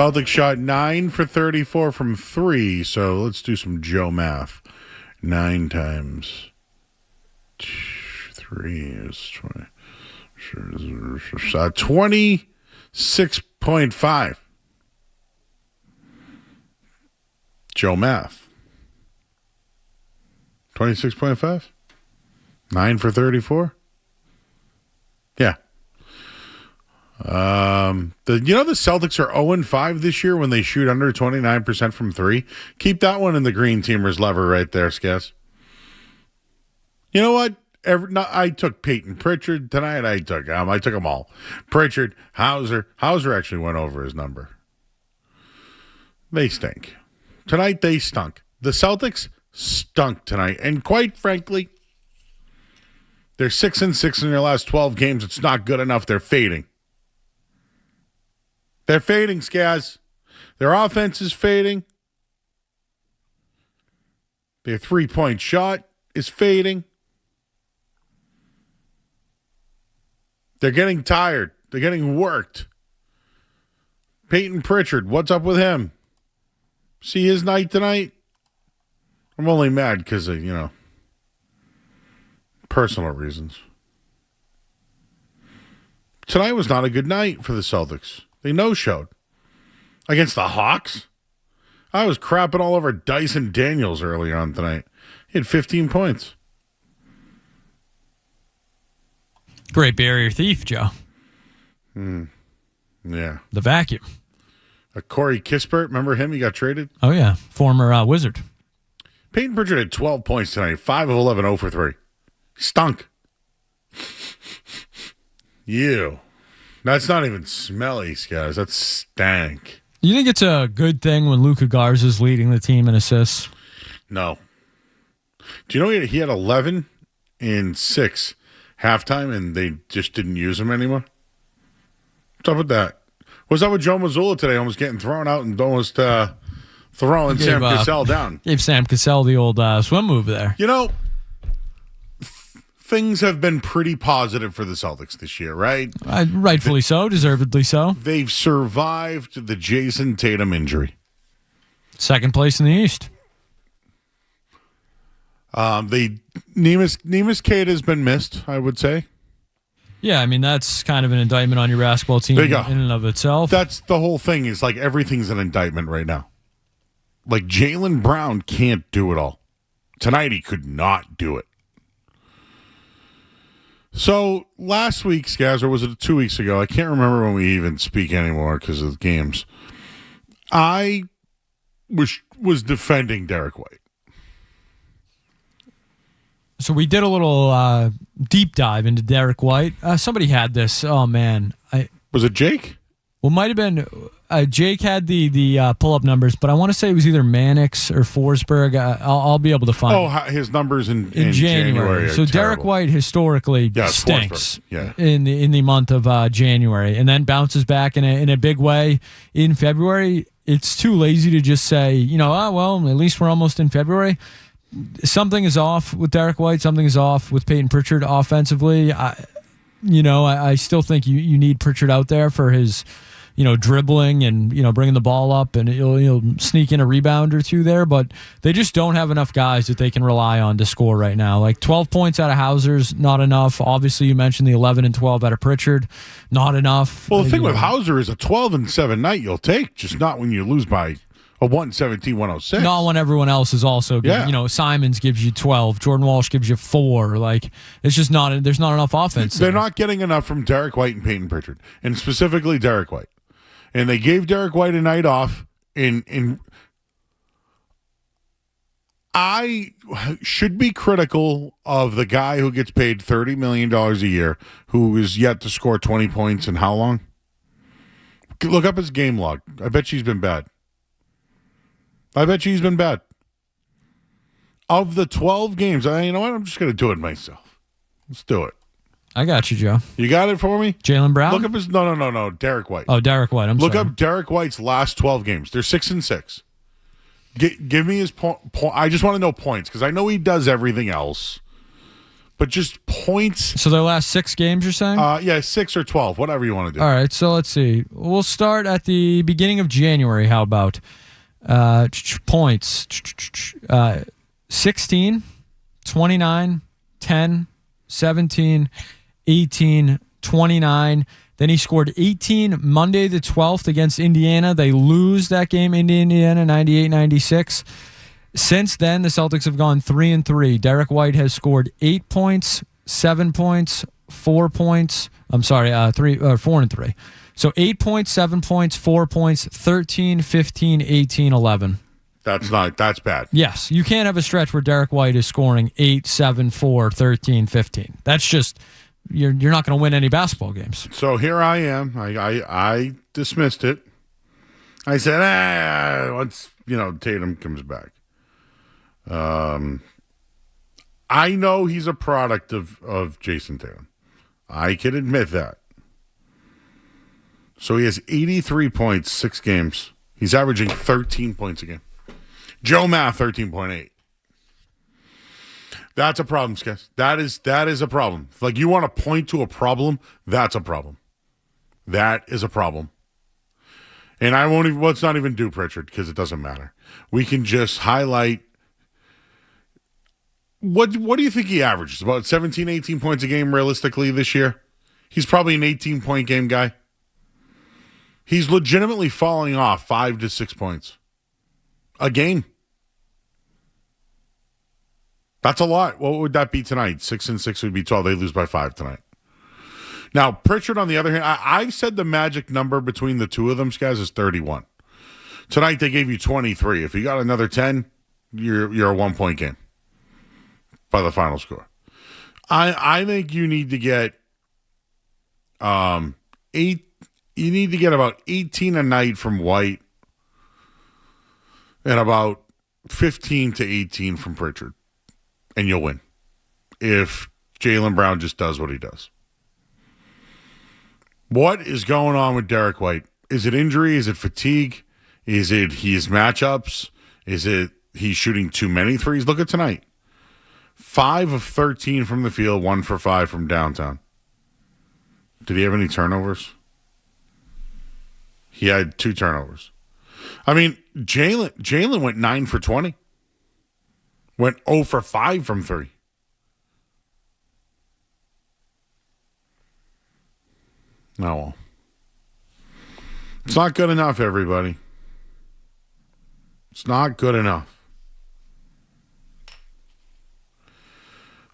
Celtics shot 9 for 34 from 3, so let's do some Joe math. 9 times 3 is 20. 26.5. Joe math. 26.5? 9 for 34? Yeah. The Celtics are 0-5 this year when they shoot under 29% from 3. Keep that one in the green teamer's lever right there, Skaz. You know what? I took Peyton Pritchard tonight. I took them all. Pritchard, Hauser. Hauser actually went over his number. They stink. Tonight they stunk. The Celtics stunk tonight. And quite frankly, they're 6-6 in their last 12 games. It's not good enough. They're fading. They're fading, Skaz. Their offense is fading. Their three-point shot is fading. They're getting tired. They're getting worked. Peyton Pritchard, what's up with him? See his night tonight? I'm only mad because of, personal reasons. Tonight was not a good night for the Celtics. They no-showed. Against the Hawks? I was crapping all over Dyson Daniels earlier on tonight. He had 15 points. Great barrier thief, Joe. Yeah. The vacuum. Corey Kispert, remember him? He got traded? Oh, yeah. Former Wizard. Peyton Pritchard had 12 points tonight. 5 of 11, 0 for 3. Stunk. Ew. That's not even smelly, guys. That's stank. You think it's a good thing when Luka Garza's leading the team in assists? No. Do you know he had 11 in 6 halftime, and they just didn't use him anymore? What's up with that? What's up with Joe Mazzulla today? Almost getting thrown out and almost throwing Sam Cassell down. Gave Sam Cassell the old swim move there. Things have been pretty positive for the Celtics this year, right? Rightfully so, deservedly so. They've survived the Jason Tatum injury. Second place in the East. Neemias Queta has been missed, I would say. Yeah, I mean, that's kind of an indictment on your basketball team in and of itself. That's the whole thing, is like everything's an indictment right now. Like Jaylen Brown can't do it all. Tonight he could not do it. So last week, Skaz, or was it 2 weeks ago? I can't remember when we even speak anymore because of the games. I was defending Derek White. So we did a little deep dive into Derek White. Somebody had this. Oh, man. Was it Jake? Well, might have been. Jake had the pull-up numbers, but I want to say it was either Mannix or Forsberg. I'll be able to find his numbers in January. So Derek White historically stinks in the month of January, and then bounces back in a big way in February. It's too lazy to just say, well, at least we're almost in February. Something is off with Derek White. Something is off with Peyton Pritchard offensively. I still think you need Pritchard out there for his, dribbling and, bringing the ball up, and he'll sneak in a rebound or two there. But they just don't have enough guys that they can rely on to score right now. Like 12 points out of Hauser's not enough. Obviously, you mentioned the 11 and 12 out of Pritchard, not enough. Well, the thing with Hauser is a 12-7 night you'll take, just not when you lose by a 117-106. Not when everyone else is also good. Yeah. Simons gives you 12. Jordan Walsh gives you 4. Like, it's just not. There's not enough offense. They're not getting enough from Derek White and Peyton Pritchard, and specifically Derek White. And they gave Derek White a night off. I should be critical of the guy who gets paid $30 million a year, who is yet to score 20 points in how long? Look up his game log. I bet she's been bad. Of the 12 games, you know what? I'm just going to do it myself. Let's do it. I got you, Joe. You got it for me? Jaylen Brown? Look up his... No. Derek White. Oh, Derek White. Look up Derek White's last 12 games. They're 6-6. Give me his point. I just want to know points, because I know he does everything else. but just points. So their last 6 games, you're saying? Yeah, 6 or 12, whatever you want to do. All right, so let's see. We'll start at the beginning of January. How about points? 16, 29, 10, 17, 18, 29. Then he scored 18 Monday the 12th against Indiana. They lose that game in Indiana, 98-96. Since then, the Celtics have gone 3-3. Derek White has scored 8 points, 7 points, 4 points. I'm sorry, 4-3. So 8 points, 7 points, 4 points, 13, 15, 18, 11. That's bad. Yes, you can't have a stretch where Derek White is scoring 8, 7, 4, 13, 15. That's just you're not going to win any basketball games. So here I am. I dismissed it. I said, once Tatum comes back. I know he's a product of Jason Tatum. I can admit that. So he has 83 points, 6 games. He's averaging 13 points a game. Joe Math, 13.8. That's a problem, guys. That is a problem. Like, you want to point to a problem, that's a problem. That is a problem. And I won't even, let's not even do Pritchard because it doesn't matter. We can just highlight. What do you think he averages? About 17, 18 points a game realistically this year? He's probably an 18-point game guy. He's legitimately falling off 5 to 6 points a game. That's a lot. What would that be tonight? 6 and 6 would be 12. They lose by 5 tonight. Now, Pritchard, on the other hand, I've said the magic number between the two of them, guys, is 31. Tonight, they gave you 23. If you got another 10, you're a 1-point game by the final score. I think you need to get 8. You need to get about 18 a night from White and about 15 to 18 from Pritchard, and you'll win if Jaylen Brown just does what he does. What is going on with Derek White? Is it injury? Is it fatigue? Is it his matchups? Is it he's shooting too many threes? Look at tonight. 5 of 13 from the field, 1 for 5 from downtown. Did he have any turnovers? He had 2 turnovers. I mean, Jaylen went 9 for 20. Went 0 for 5 from 3. Oh, well. It's not good enough, everybody. It's not good enough.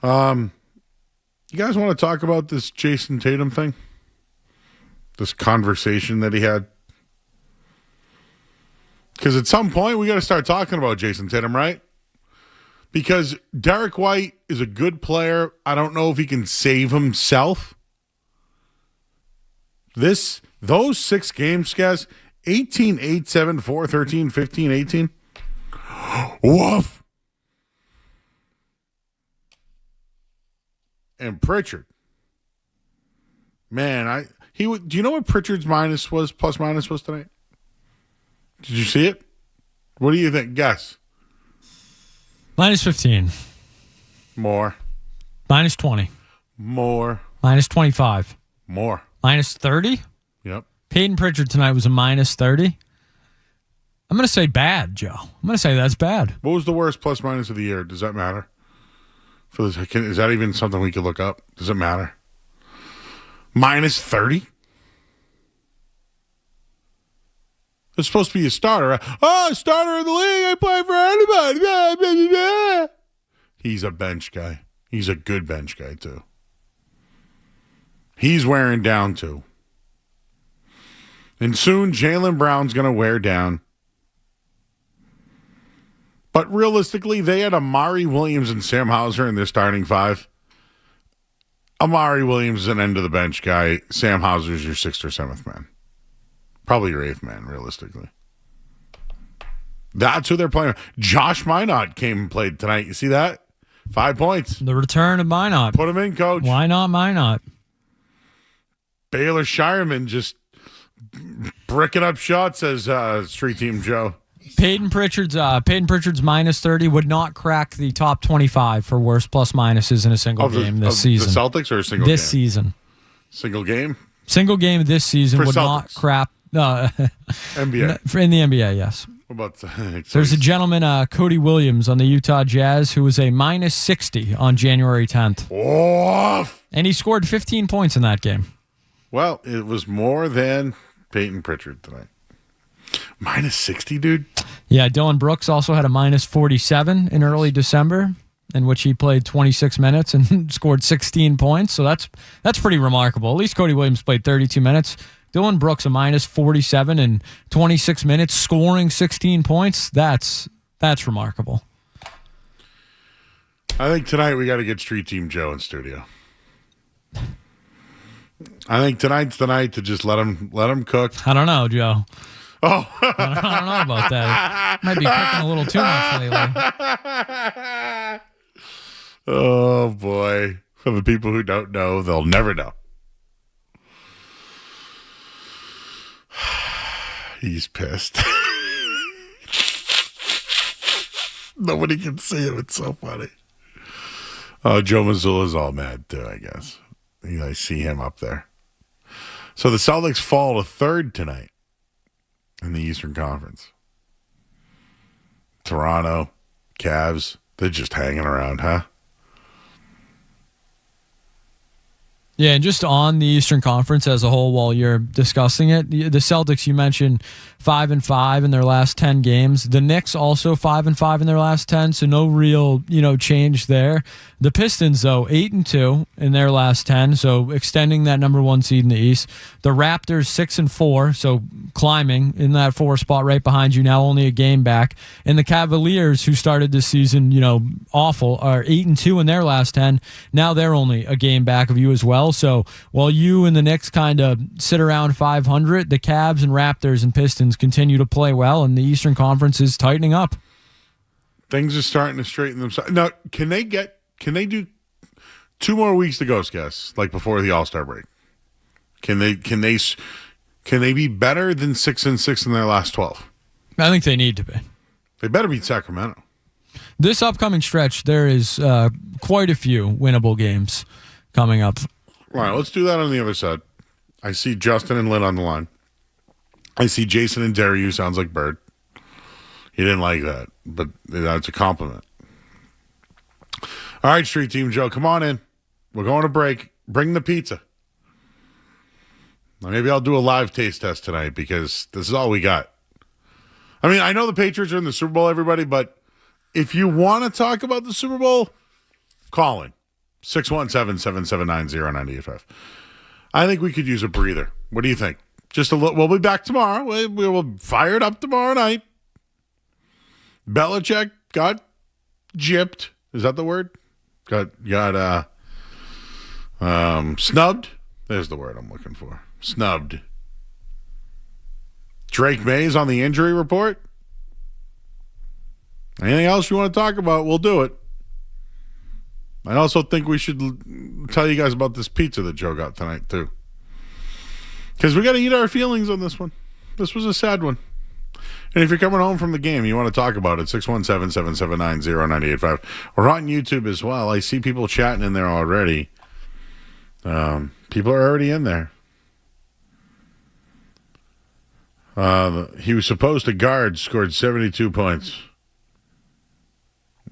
You guys want to talk about this Jason Tatum thing? This conversation that he had? Because at some point, we got to start talking about Jason Tatum, right? Because Derek White is a good player. I don't know if he can save himself. Those 6 games, guys, 18, 8, 7, 4, 13, 15, 18. Woof. And Pritchard. Man, do you know what Pritchard's plus minus was tonight? Did you see it? What do you think? Guess. Minus 15. More. Minus 20. More. Minus 25. More. Minus 30? Yep. Peyton Pritchard tonight was a minus 30. I'm going to say bad, Joe. I'm going to say that's bad. What was the worst plus minus of the year? Does that matter? Is that even something we could look up? Does it matter? Minus 30? It's supposed to be a starter. Oh, starter in the league. I play for anybody. He's a bench guy. He's a good bench guy, too. He's wearing down, too. And soon, Jaylen Brown's going to wear down. But realistically, they had Amari Williams and Sam Hauser in their starting 5. Amari Williams is an end-of-the-bench guy. Sam Hauser is your 6th or 7th man. Probably your 8th man, realistically. That's who they're playing. Josh Minot came and played tonight. You see that? 5 points. The return of Minot. Put him in, coach. Why not Minot? Baylor Shireman just bricking up shots, as Street Team Joe. Peyton Pritchard's minus 30 would not crack the top 25 for worst plus minuses in a single game this season. The Celtics or a single this game? season. Single game? Single game this season would not crap. NBA. In the NBA, yes. What about there's a gentleman, Cody Williams, on the Utah Jazz, who was a minus 60 on January 10th. Oh! And he scored 15 points in that game. Well, it was more than Peyton Pritchard tonight. Minus 60, dude? Yeah, Dylan Brooks also had a minus 47 in early December, in which he played 26 minutes and scored 16 points. So that's pretty remarkable. At least Cody Williams played 32 minutes. Dylan Brooks, a minus 47 in 26 minutes, scoring 16 points. That's remarkable. I think tonight we got to get Street Team Joe in studio. I think tonight's the night to just let him cook. I don't know, Joe. Oh, I don't know about that. Might be cooking a little too much lately. Oh boy! For the people who don't know, they'll never know. He's pissed. Nobody can see him. It's so funny. Oh, Joe Mazzulla's all mad too, I guess. I see him up there. So the Celtics fall to third tonight in the Eastern Conference. Toronto, Cavs, they're just hanging around, huh? Yeah, and just on the Eastern Conference as a whole, while you're discussing it, the Celtics, you mentioned 5-5 in their last 10 games. The Knicks also 5-5 in their last 10, so no real, change there. The Pistons, though, 8-2 in their last 10, so extending that number one seed in the East. The Raptors 6-4, so climbing in that 4 spot right behind you, now only a game back. And the Cavaliers, who started this season, awful, are 8-2 in their last 10. Now they're only a game back of you as well. So while you and the Knicks kind of sit around 500, the Cavs and Raptors and Pistons continue to play well, and the Eastern Conference is tightening up. Things are starting to straighten themselves. Now, can they do 2 more weeks to go, guys? Like before the All-Star break? Can they be better than 6-6 in their last 12? I think they need to be. They better beat Sacramento. This upcoming stretch, there is quite a few winnable games coming up. All right, let's do that on the other side. I see Justin and Lynn on the line. I see Jason and Derry. You sounds like Bird. He didn't like that, but that's a compliment. All right, Street Team Joe, come on in. We're going to break. Bring the pizza. Now, maybe I'll do a live taste test tonight because this is all we got. I mean, I know the Patriots are in the Super Bowl, everybody, but if you want to talk about the Super Bowl, call in. 617-779-0985. I think we could use a breather. What do you think? Just a little. We'll be back tomorrow. We will fire it up tomorrow night. Belichick got gypped. Is that the word? Got snubbed. There's the word I'm looking for. Snubbed. Drake May's on the injury report. Anything else you want to talk about, we'll do it. I also think we should tell you guys about this pizza that Joe got tonight, too. Because we got to eat our feelings on this one. This was a sad one. And if you're coming home from the game, you want to talk about it, 617-779-0985. We're on YouTube as well. I see people chatting in there already. People are already in there. He was supposed to guard, scored 72 points.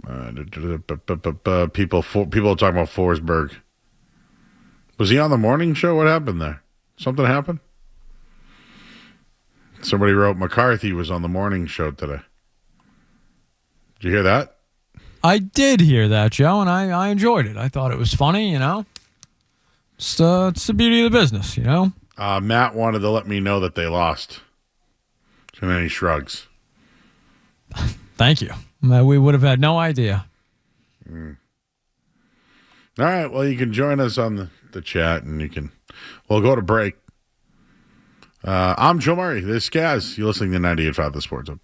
People are talking about Forsberg. Was he on the morning show? What happened there? Something happened? Somebody wrote McCarthy was on the morning show today. Did you hear that? I did hear that, Joe, and I enjoyed it. I thought it was funny, It's the beauty of the business, Matt wanted to let me know that they lost. And then he shrugs. Thank you. We would have had no idea. All right. Well, you can join us on the chat, and we'll go to break. I'm Joe Murray. This is Gaz. You're listening to 98.5 The Sports Hub.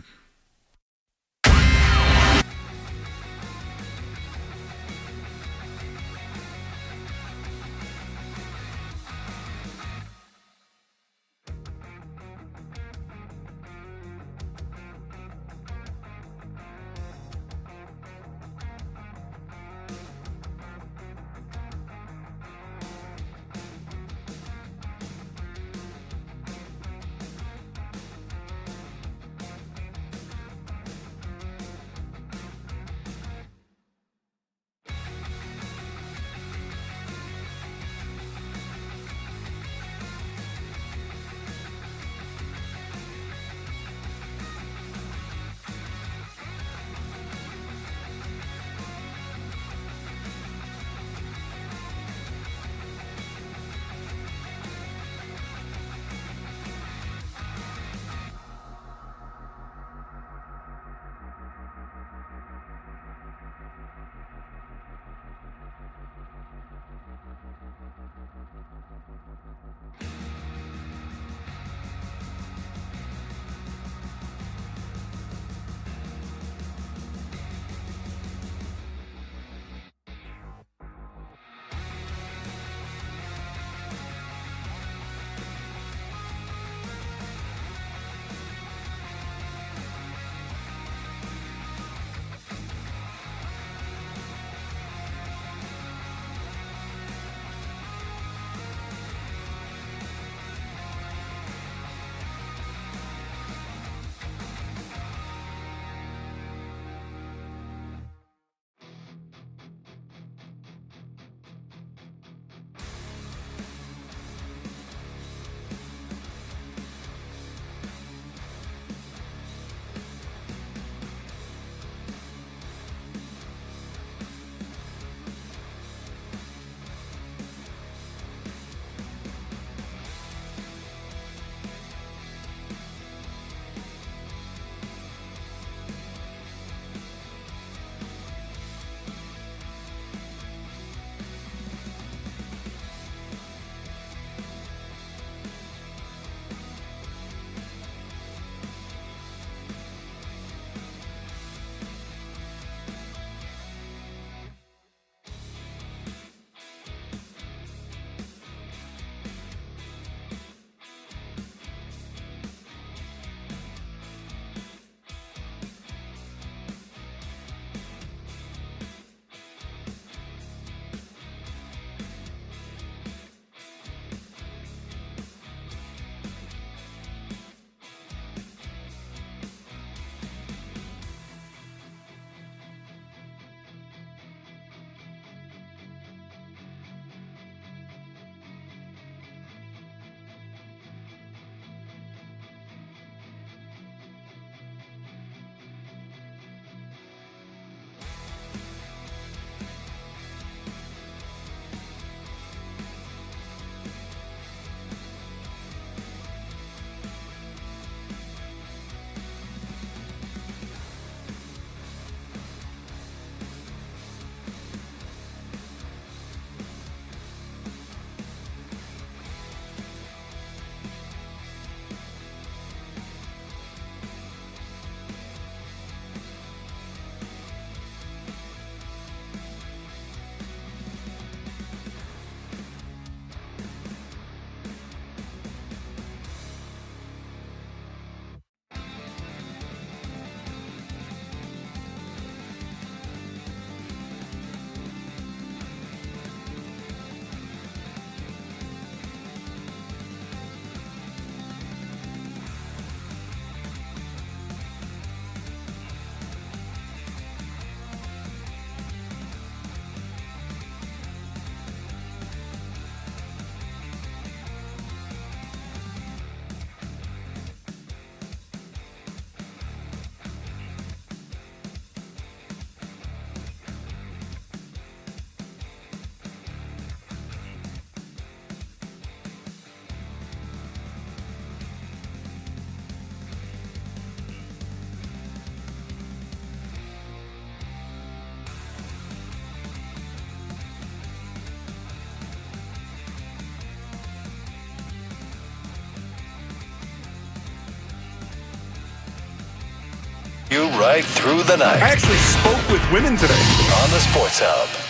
right through the night. I actually spoke with women today. On the Sports Hub.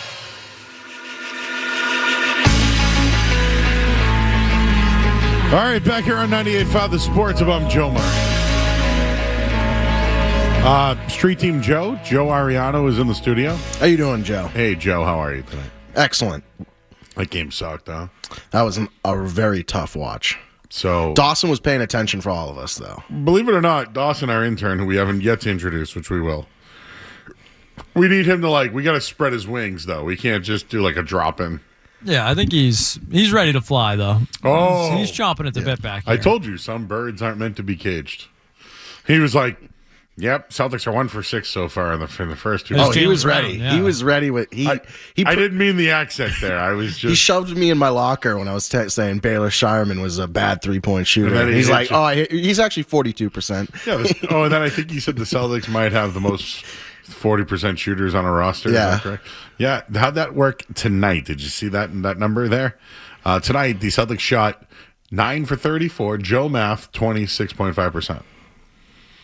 All right, back here on 98.5 The Sports Hub. I'm Joe Murray. Street Team Joe Ariano is in the studio. How you doing, Joe? Hey, Joe, how are you tonight? Excellent. That game sucked, huh? That was a very tough watch. So Dawson was paying attention for all of us, though. Believe it or not, Dawson, our intern, who we haven't yet to introduce, which we will, we need him to, we got to spread his wings, though. We can't just do, a drop-in. Yeah, I think he's ready to fly, though. Oh. He's chomping at the bit back here. I told you, some birds aren't meant to be caged. He was like, yep, Celtics are 1 for 6 so far in the first two. Oh, His he team was was ready. down, yeah. He was ready with I didn't mean the accent there. I was just he shoved me in my locker when I was saying Baylor Shireman was a bad 3-point shooter. And then He's he like, hit he's actually 42%. Yeah. And then I think he said the Celtics might have the most 40% shooters on a roster. Yeah. Is that correct? Yeah. How'd that work tonight? Did you see that number there? Tonight, the Celtics shot 9 for 34. Joe Math, 26.5%.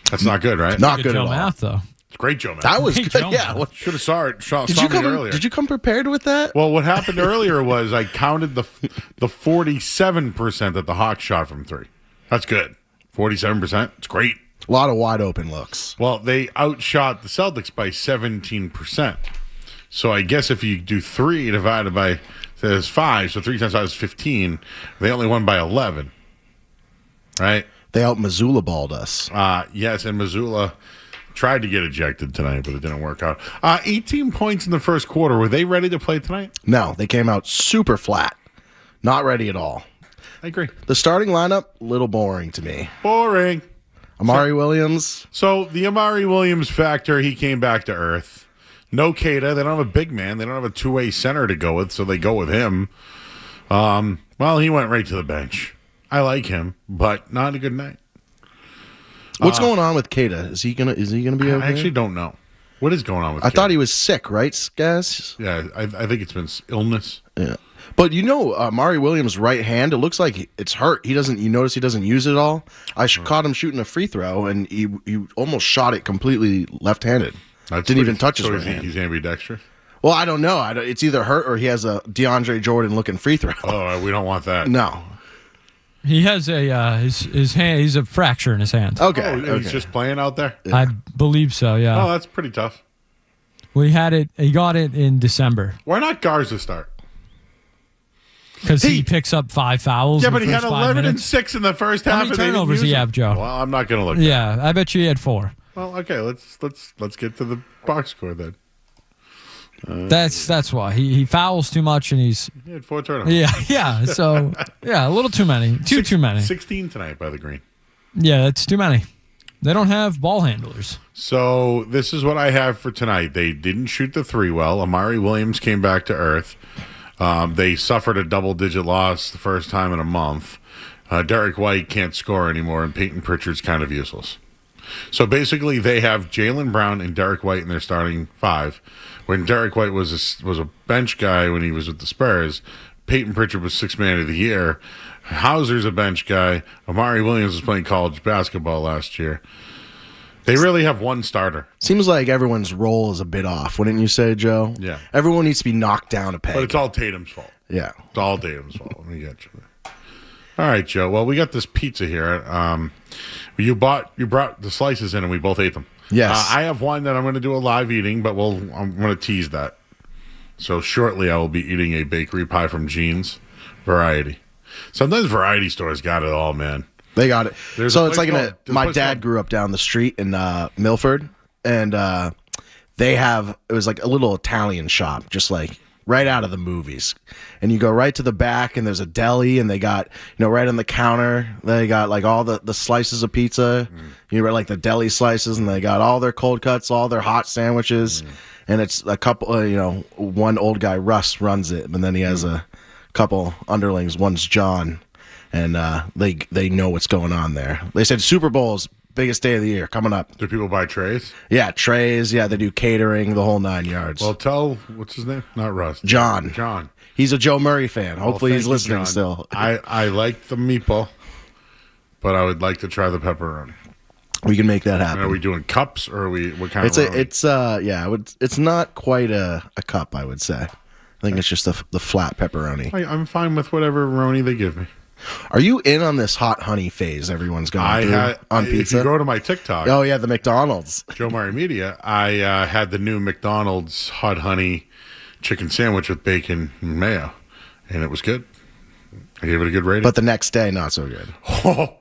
That's not good, right? Not good Joe at all. Math, though. It's great, Joe Math. That was Hey, good. Joe, Yeah. man. What, Should have saw did me earlier. Did you come prepared with that? Well, what happened earlier was I counted the 47% that the Hawks shot from 3. That's good. 47%. It's great. A lot of wide open looks. Well, they outshot the Celtics by 17%. So I guess if you do 3 divided by, there's 5, so 3 times 5 is 15. They only won by 11. Right? They out Missoula balled us. Yes, and Missoula tried to get ejected tonight, but it didn't work out. 18 points in the first quarter. Were they ready to play tonight? No, they came out super flat. Not ready at all. I agree. The starting lineup, little boring to me. Boring. Amari Williams. So the Amari Williams factor, he came back to earth. No Queta. They don't have a big man. They don't have a two-way center to go with, so they go with him. Well, he went right to the bench. I like him, but not a good night. What's going on with Queta? Is he gonna be okay? I actually don't know. What is going on with I Queta? thought he was sick, right, guys? Yeah, I think it's been illness. Yeah. But Amari Williams' right hand, it looks like it's hurt. You notice he doesn't use it all. I caught him shooting a free throw, and he almost shot it completely left-handed. Didn't even touch his right hand. He's ambidextrous? Well, I don't know. It's either hurt or he has a DeAndre Jordan-looking free throw. Oh, we don't want that. No. He has his hand. He's a fracture in his hand. Okay. He's just playing out there? I believe so. Yeah. Oh, that's pretty tough. We had it. He got it in December Why not Garza start? because he picks up 5 fouls. Yeah, in but the he had first 5 11 and minutes. 6 in the first half. How many and they didn't turnovers use do you him. have, Joe? Well, I'm not going to look. Yeah, I bet you he had 4. Well, okay, let's get to the box score then. That's why he fouls too much and he's He had 4 turnovers. yeah. So a little too many. Too many. 16 tonight by the Green. Yeah, that's too many. They don't have ball handlers. So this is what I have for tonight. They didn't shoot the 3 well. Amari Williams came back to earth. They suffered a double-digit loss the first time in a month. Derek White can't score anymore, and Peyton Pritchard's kind of useless. So basically, they have Jaylen Brown and Derek White in their starting 5. When Derek White was a bench guy when he was with the Spurs, Peyton Pritchard was 6th man of the year. Hauser's a bench guy. Amari Williams was playing college basketball last year. They really have one starter. Seems like everyone's role is a bit off, wouldn't you say, Joe? Yeah. Everyone needs to be knocked down a peg. But it's all Tatum's fault. Yeah. It's all Tatum's fault. Let me get you there. All right, Joe. Well, we got this pizza here. You brought the slices in, and we both ate them. Yes. I have one that I'm going to do a live eating, but I'm going to tease that. So shortly, I will be eating a bakery pie from Jean's Variety. Sometimes variety stores got it all, man. They got it. There's So a it's place like my dad grew up down the street in Milford, and it was like a little Italian shop, just like right out of the movies. And you go right to the back, and there's a deli, and they got, right on the counter, they got like all the slices of pizza. You know, like the deli slices, and they got all their cold cuts, all their hot sandwiches. And it's a couple, one old guy, Russ, runs it, and then he has a couple underlings. One's John, and they know what's going on there. They said Super Bowl's biggest day of the year coming up. Do people buy trays? Yeah, trays. Yeah, they do catering, the whole 9 yards. Well, what's his name? Not Russ. John. John. He's a Joe Murray fan. Hopefully Well, he's thank you, listening John. still. I like the meatball, but I would like to try the pepperoni. We can make that happen. Are we doing cups or are we what kind of? It's not quite a cup, I would say. I think it's just the flat pepperoni. I'm fine with whatever roni they give me. Are you in on this hot honey phase everyone's going through on pizza? If you go to my TikTok. Oh, yeah, the McDonald's. Joe Murray Media, I had the new McDonald's hot honey chicken sandwich with bacon and mayo, and it was good. I gave it a good rating. But the next day, not so good. Oh,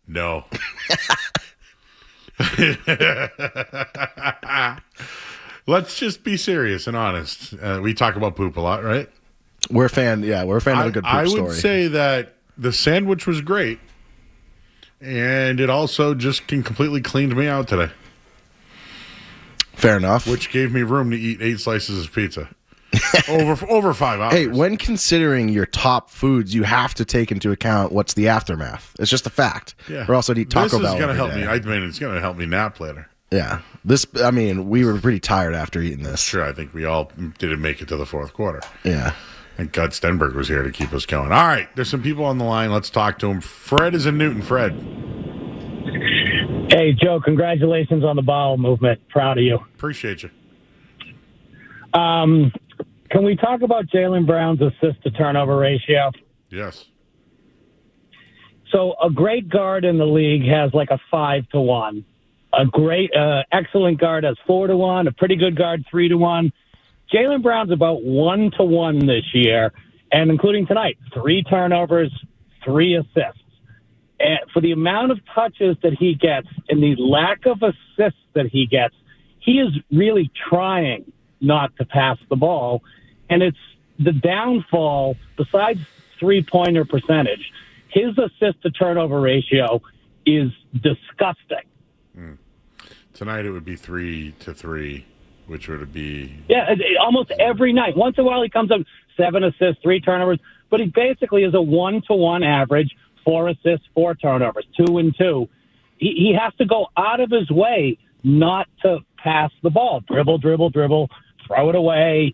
no. Let's just be serious and honest. We talk about poop a lot, right? We're a fan of a good poop story. I would say that the sandwich was great, and it also just completely cleaned me out today. Fair enough. Which gave me room to eat 8 slices of pizza over 5 hours. Hey, when considering your top foods, you have to take into account what's the aftermath. It's just a fact. Yeah. Or else I'd eat Taco Bell. This is going to help day. me. I mean, it's going to help me nap later. Yeah. We were pretty tired after eating this. Sure, I think we all didn't make it to the fourth quarter. Yeah. And God Stenberg was here to keep us going. All right, there's some people on the line. Let's talk to them. Fred is in Newton. Fred. Hey, Joe, congratulations on the bowel movement. Proud of you. Appreciate you. Can we talk about Jaylen Brown's assist-to-turnover ratio? Yes. So a great guard in the league has like a 5-to-1. A great, excellent guard has 4-to-1. A pretty good guard, 3-to-1. Jaylen Brown's about 1-to-1 this year, and including tonight, 3 turnovers, 3 assists. And for the amount of touches that he gets and the lack of assists that he gets, he is really trying not to pass the ball. And it's the downfall, besides three-pointer percentage, his assist-to-turnover ratio is disgusting. Tonight it would be 3-3, which would be... Yeah, almost every night. Once in a while he comes up 7 assists, 3 turnovers, but he basically is a 1-to-1 average, 4 assists, 4 turnovers, 2 and 2. He has to go out of his way not to pass the ball. Dribble, throw it away,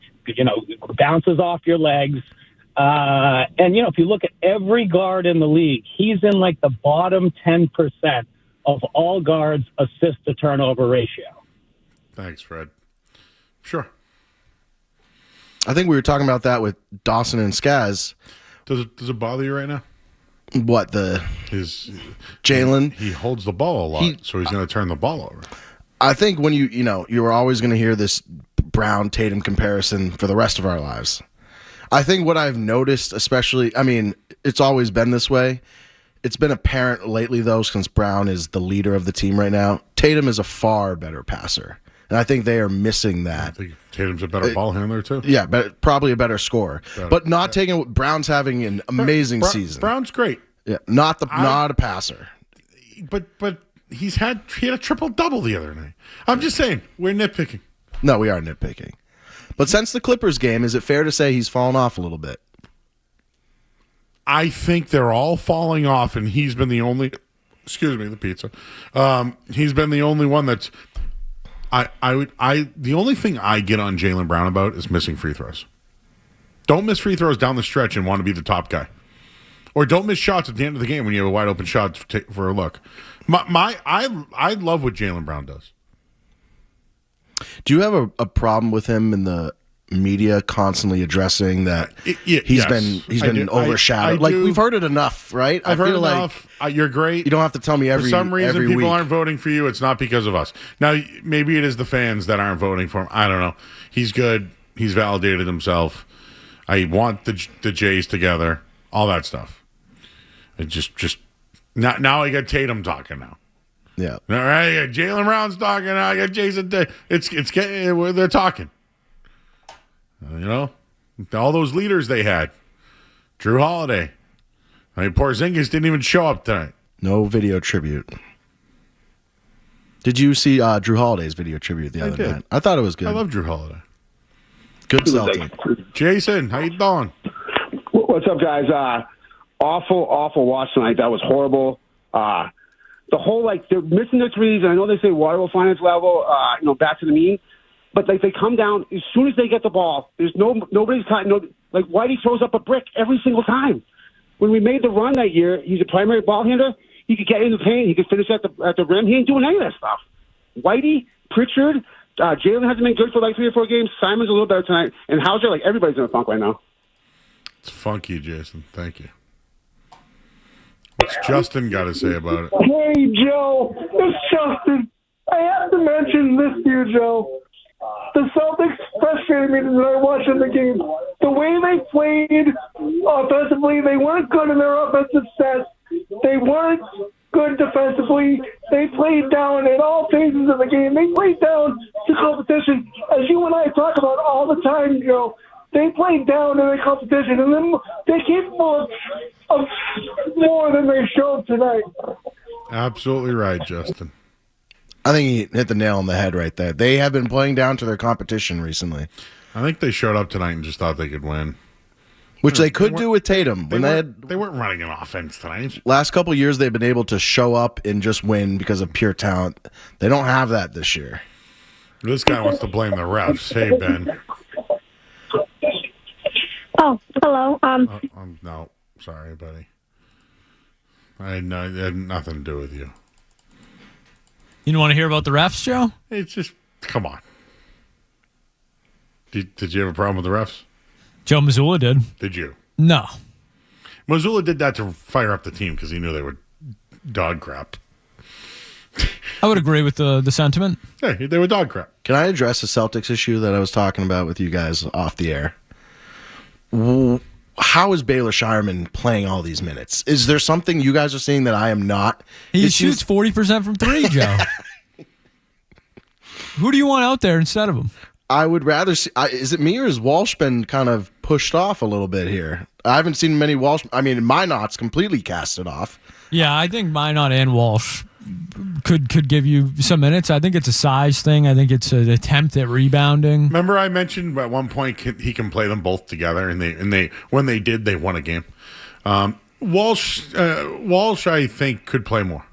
bounces off your legs. And if you look at every guard in the league, he's in like the bottom 10% of all guards' assist-to-turnover ratio. Thanks, Fred. Sure. I think we were talking about that with Dawson and Skaz. Does it bother you right now? What, His Jaylen? He holds the ball a lot, so he's going to turn the ball over. I think when you were always going to hear this Brown-Tatum comparison for the rest of our lives. I think what I've noticed, especially, it's always been this way. It's been apparent lately, though, since Brown is the leader of the team right now. Tatum is a far better passer. And I think they are missing that. I think Tatum's a better ball handler, too. Yeah, but probably a better scorer. But not taking – Brown's having an amazing season. Brown's great. Yeah, not a passer. But he had a triple-double the other night. I'm just saying, we're nitpicking. No, we are nitpicking. But since the Clippers game, is it fair to say he's fallen off a little bit? I think they're all falling off, and he's been the only – excuse me, the pizza. He's been the only one that's – the only thing I get on Jaylen Brown about is missing free throws. Don't miss free throws down the stretch and want to be the top guy. Or don't miss shots at the end of the game when you have a wide open shot for a look. I love what Jaylen Brown does. Do you have a problem with him in the media constantly addressing that he's been overshadowed? We've heard it enough, right? I've heard enough. You're great. You don't have to tell me For some reason, every people week. aren't voting for you. It's not because of us. Now, maybe it is the fans that aren't voting for him. I don't know. He's good. He's validated himself. I want the Jays together. All that stuff. It just now I got Tatum talking now. Yeah. All right, I got Jaylen Brown's talking now. I got Jason. It's getting. They're talking. All those leaders they had. Drew Holiday. Porzingis didn't even show up tonight. No video tribute. Did you see Drew Holiday's video tribute the other night? I thought it was good. I love Drew Holiday. Good Celtic. Jason, how you doing? What's up, guys? Awful watch tonight. That was horrible. The whole, they're missing their threes, and I know they say water will find its level, back to the mean, but they come down as soon as they get the ball. There's nobody's time. Whitey throws up a brick every single time. When we made the run that year, he's a primary ball handler. He could get in the paint. He could finish at the rim. He ain't doing any of that stuff. Whitey, Pritchard, Jalen hasn't been good for like 3 or 4 games. Simon's a little better tonight. And Hauser, like everybody's in a funk right now. It's funky, Jason. Thank you. What's Justin got to say about it? Hey, Joe. It's Justin. I have to mention this to you, Joe. The Celtics frustrated me tonight watching the game. The way they played offensively, they weren't good in their offensive sets. They weren't good defensively. They played down in all phases of the game. They played down to competition. As you and I talk about all the time, Joe, they played down in the competition, and then they're capable of more than they showed tonight. Absolutely right, Justin. I think he hit the nail on the head right there. They have been playing down to their competition recently. I think they showed up tonight and just thought they could win. Which they could do with Tatum. They weren't running an offense tonight. Last couple of years, they've been able to show up and just win because of pure talent. They don't have that this year. This guy wants to blame the refs. Hey, Ben. Oh, hello. No, sorry, buddy. It had nothing to do with you. You don't want to hear about the refs, Joe? It's just, come on. Did you have a problem with the refs? Joe Mazzulla did. Did you? No. Mazzulla did that to fire up the team because he knew they were dog crap. I would agree with the sentiment. Yeah, they were dog crap. Can I address the Celtics issue that I was talking about with you guys off the air? How is Baylor Shireman playing all these minutes? Is there something you guys are seeing that I am not? He shoots 40% from 3, Joe. Who do you want out there instead of him? I would rather see. Is it me or has Walsh been kind of pushed off a little bit here? I haven't seen many Walsh. I mean, Minot's completely casted off. Yeah, I think Minot and Walsh could give you some minutes. I think it's a size thing. I think it's an attempt at rebounding. Remember, I mentioned at one point he can play them both together, and they when they did, they won a game. Walsh, I think, could play more.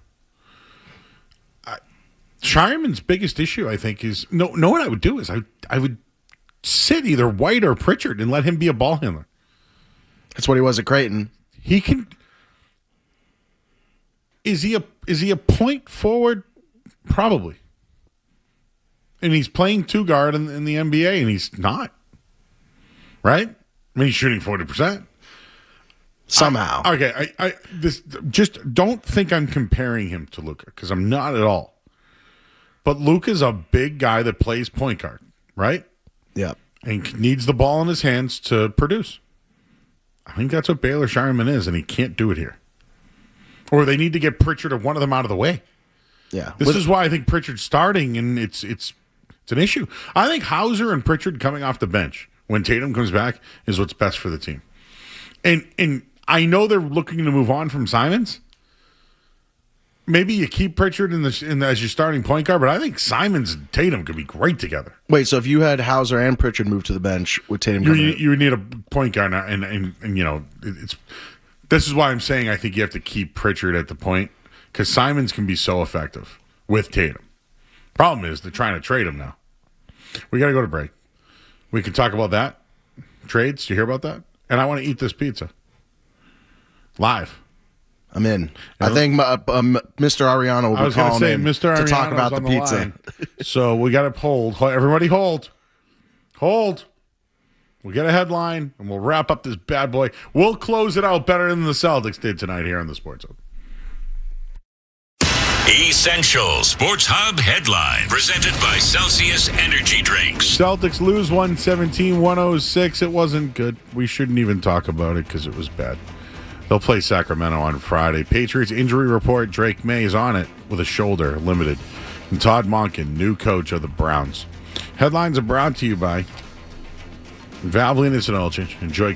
Shireman's biggest issue, I think, is know what I would do is I would sit either White or Pritchard and let him be a ball handler. That's what he was at Creighton. He can. Is he a point forward? Probably. And he's playing 2 guard in the NBA, and he's not. Right? I mean, he's shooting 40%. Somehow. This just don't think I'm comparing him to Luka because I'm not at all. But Luka's a big guy that plays point guard, right? Yeah. And needs the ball in his hands to produce. I think that's what Baylor Shireman is, and he can't do it here. Or they need to get Pritchard or one of them out of the way. Yeah. This is why I think Pritchard's starting, and it's an issue. I think Hauser and Pritchard coming off the bench when Tatum comes back is what's best for the team. And I know they're looking to move on from Simons. Maybe you keep Pritchard as your starting point guard, but I think Simons and Tatum could be great together. Wait, so if you had Hauser and Pritchard move to the bench with Tatum coming in? You would need a point guard, and you know, this is why I'm saying I think you have to keep Pritchard at the point because Simons can be so effective with Tatum. Problem is they're trying to trade him now. We got to go to break. We can talk about that. Trades, you hear about that? And I want to eat this pizza. Live. I'm in. I think Mr. Ariano will be calling in to talk about the pizza. So we got to hold. Everybody hold. Hold. We'll get a headline, and we'll wrap up this bad boy. We'll close it out better than the Celtics did tonight here on the Sports Hub. Essential Sports Hub headline presented by Celsius Energy Drinks. Celtics lose 117-106. It wasn't good. We shouldn't even talk about it because it was bad. They'll play Sacramento on Friday. Patriots injury report. Drake May is on it with a shoulder limited. And Todd Monken, new coach of the Browns. Headlines are brought to you by Valvoline Instant Oil Change. Enjoy.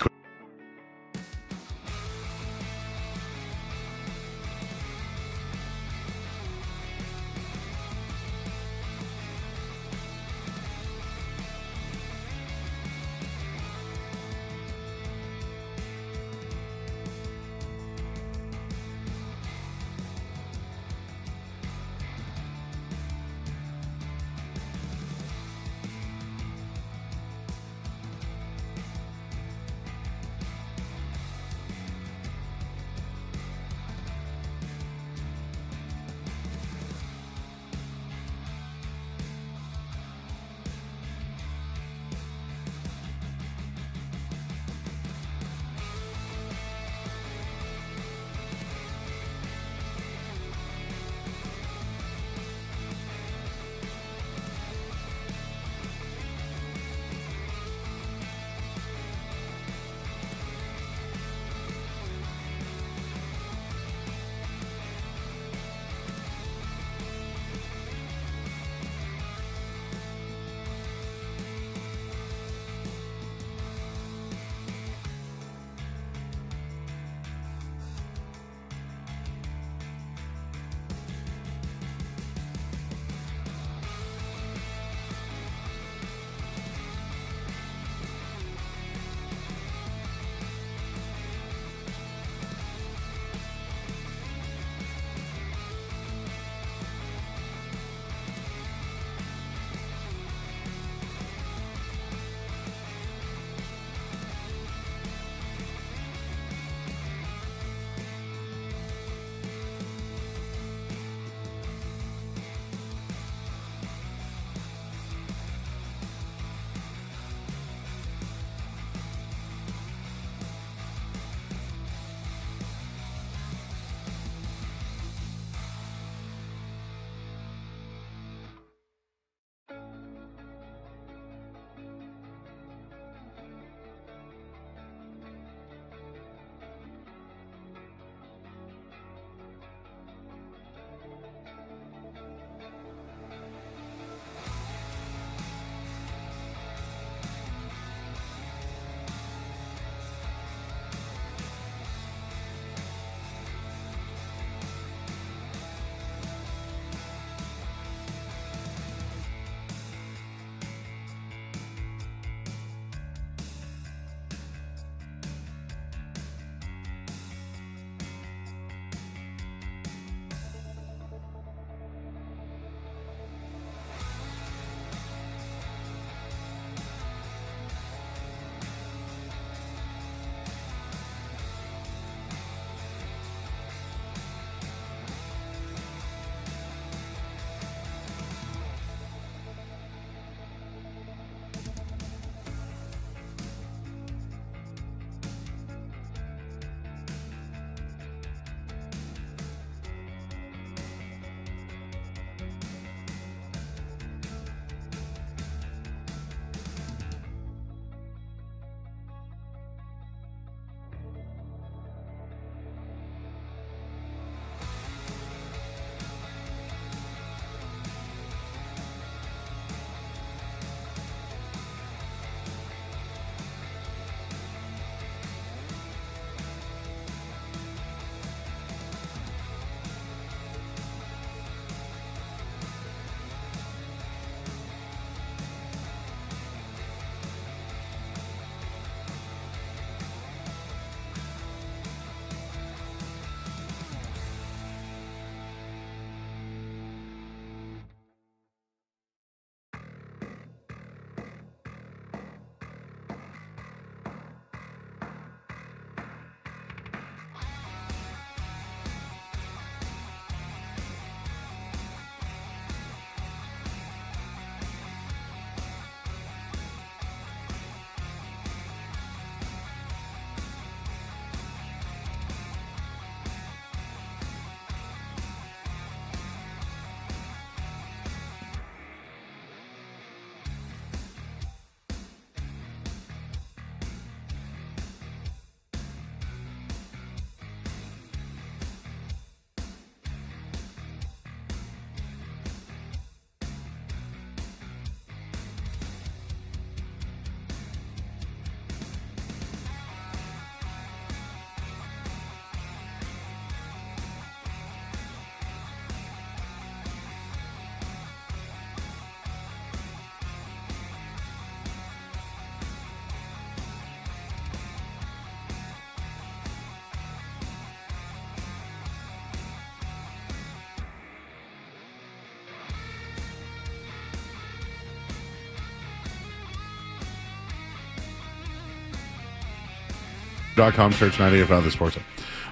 Facebook.com, search 98.5 The Sports Hub.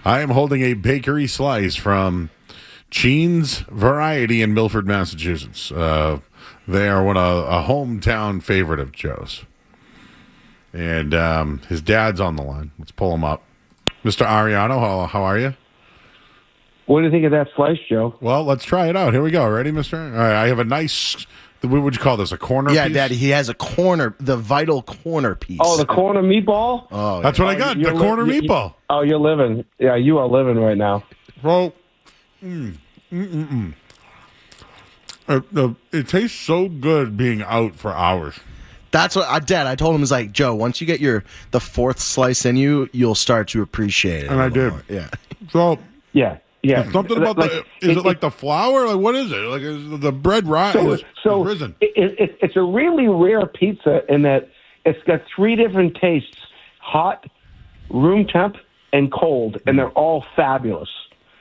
I am holding a bakery slice from Gene's Variety in Milford, Massachusetts. They are a hometown favorite of Joe's. And his dad's on the line. Let's pull him up. Mr. Ariano, how are you? What do you think of that slice, Joe? Well, let's try it out. Here we go. Ready, mister? All right, I have a nice, what would you call this, a corner piece? Yeah, Daddy, he has a corner, the vital corner piece. Oh, the corner meatball? Oh, That's what I got, the corner meatball. You're living. Yeah, you are living right now. Bro, it tastes so good being out for hours. That's what Dad. I told him, is like, Joe, once you get the fourth slice in you, you'll start to appreciate it. And I did. More. Yeah. So yeah. Something about is it like the flour? Like what is it? Like is the bread risen? It's a really rare pizza in that it's got three different tastes: hot, room temp, and cold, and they're all fabulous.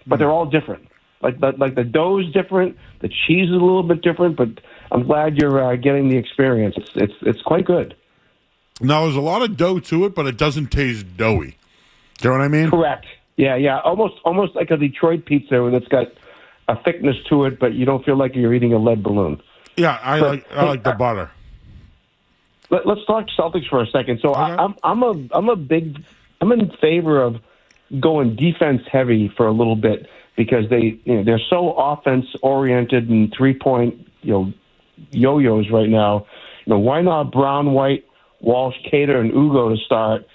But they're all different. Like the dough's different, the cheese is a little bit different. But I'm glad you're getting the experience. It's quite good. Now there's a lot of dough to it, but it doesn't taste doughy. Do you know what I mean? Correct. Yeah. Almost like a Detroit pizza that's got a thickness to it, but you don't feel like you're eating a lead balloon. Yeah, I like the butter. Let's talk Celtics for a second. So okay. I'm in favor of going defense heavy for a little bit because they're so offense oriented and 3-point yo-yos right now. Why not Brown, White, Walsh, Cater, and Ugo to start?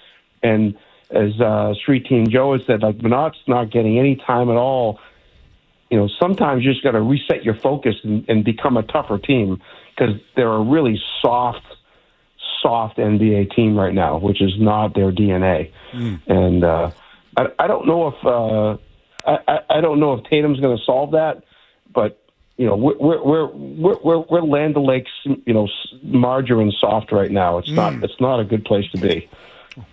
And as Street Team Joe has said, like Benot's not getting any time at all. Sometimes you just got to reset your focus and become a tougher team because they're a really soft NBA team right now, which is not their DNA. And I don't know if I don't know if Tatum's going to solve that, but we're Land O'Lakes, margarine soft right now. It's not a good place to be,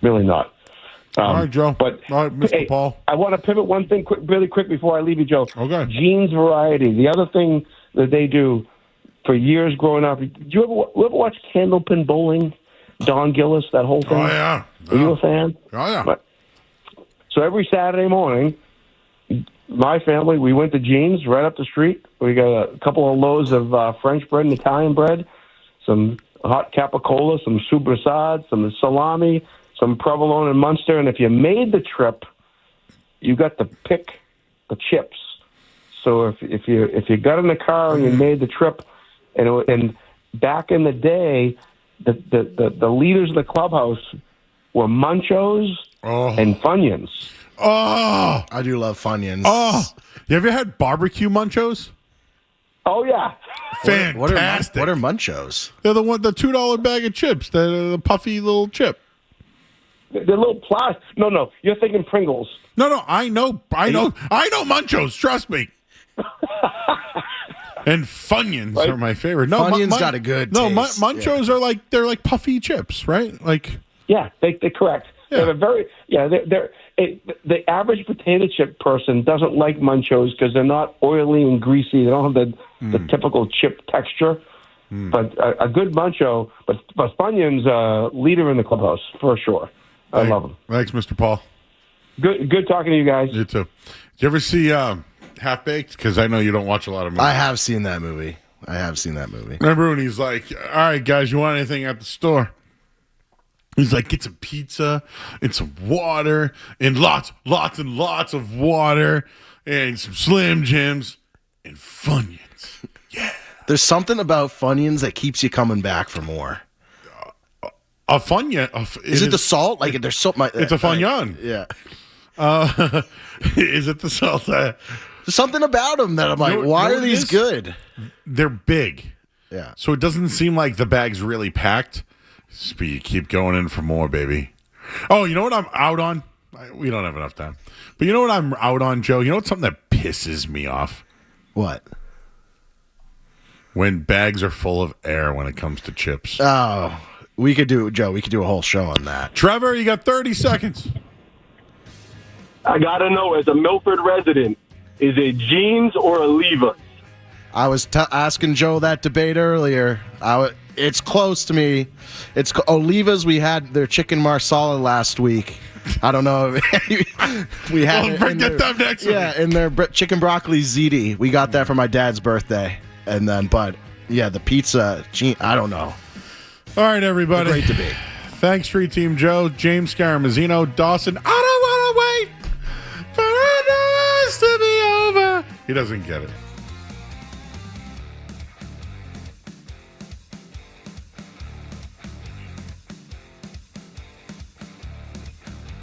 really not. All right, Joe. But all right, Mr. Paul. I want to pivot one thing really quick before I leave you, Joe. Okay. Gene's Variety. The other thing that they do for years growing up. Did you ever watch Candlepin Bowling? Don Gillis, that whole thing. Oh yeah. Are you a fan? Oh yeah. So every Saturday morning, my family, we went to Gene's right up the street. We got a couple of loaves of French bread and Italian bread, some hot capicola, some soubressade, some salami, some provolone and Munster. And if you made the trip, you got to pick the chips. So if you got in the car and you made the trip, and back in the day, the leaders of the clubhouse were Munchos and Funyuns. Oh, I do love Funyuns. Oh, you ever had barbecue Munchos? Oh yeah, fantastic. What are Munchos? They're the $2 bag of chips. They're the puffy little chip. They're little plastic. No, you're thinking Pringles. No, I know Munchos. Trust me. And Funyuns are my favorite. No, Funyuns got a good taste. Munchos are like puffy chips, right? Like yeah, they're correct. Yeah. The average potato chip person doesn't like Munchos because they're not oily and greasy. They don't have the typical chip texture. But a good Muncho, but Funyuns leader in the clubhouse for sure. I love them. Thanks, Mr. Paul. Good talking to you guys. You too. Did you ever see Half Baked? Because I know you don't watch a lot of movies. I have seen that movie. Remember when he's like, all right, guys, you want anything at the store? He's like, get some pizza and some water and lots and lots of water and some Slim Jims and Funyuns. Yeah. There's something about Funyuns that keeps you coming back for more. A Funyun. Is it the salt? Like there's so much. It's a Funyun. Yeah. Is it the salt? There's something about them that I'm like, why are these good? They're big. Yeah. So it doesn't seem like the bag's really packed. So you keep going in for more, baby. Oh, you know what I'm out on? We don't have enough time. But you know what I'm out on, Joe? You know what's something that pisses me off? What? When bags are full of air when it comes to chips. Oh, we could do a whole show on that. Trevor, you got 30 seconds. I got to know, as a Milford resident, is it Gene's or a Leva's? I was asking Joe that debate earlier. It's close to me. It's Oliva's. We had their chicken marsala last week. I don't know. We had get them next week. Yeah, in their chicken broccoli ziti. We got that for my dad's birthday. And then, but yeah, the pizza, I don't know. All right, everybody. Great debate. Thanks, Street Team Joe, James Scaramazino, Dawson. I don't want to wait for us to be over. He doesn't get it.